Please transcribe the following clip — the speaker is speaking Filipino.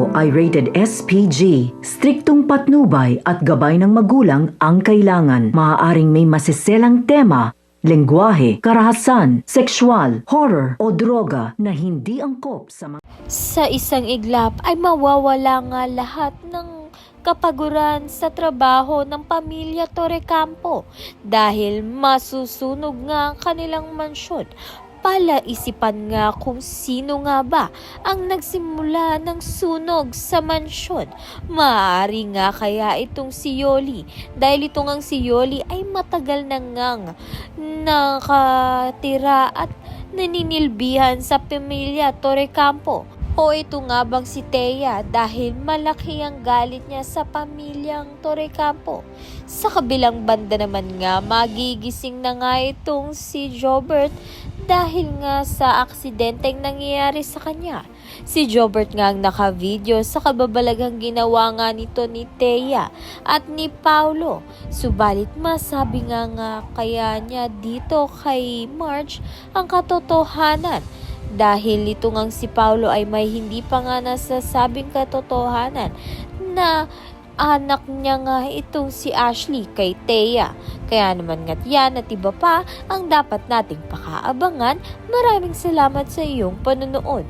ito ay rated SPG. Striktong patnubay at gabay ng magulang ang kailangan. Maaaring may masiselang tema, lengguwahe, karahasan, sexual, horror o droga na hindi angkop sa mga... Sa isang iglap ay mawawala nga lahat ng kapaguran sa trabaho ng pamilya Torrecampo dahil masusunog nga ang kanilang mansyon. Palaisipan nga kung sino nga ba ang nagsimula ng sunog sa mansyon. Maaari nga kaya itong si Yoli dahil itong ang si Yoli ay matagal na ngang nakatira at naninilbihan sa pamilya Torrecampo. O ito nga bang si Thea dahil malaki ang galit niya sa pamilyang Torrecampo. Sa kabilang banda naman nga magigising na nga itong si Jobert dahil nga sa aksidenteng nangyayari sa kanya. Si Jobert nga ang naka-video sa kababalaghang ginawa nga nito ni Thea at ni Paulo. Subalit masabi nga kaya niya dito kay Marge ang katotohanan. Dahil ito ngang si Paulo ay may hindi pa nga nasasabing katotohanan na anak niya nga itong si Ashley kay Thea. Kaya naman nga't yan at iba pa ang dapat nating pakaabangan. Maraming salamat sa iyong panonood.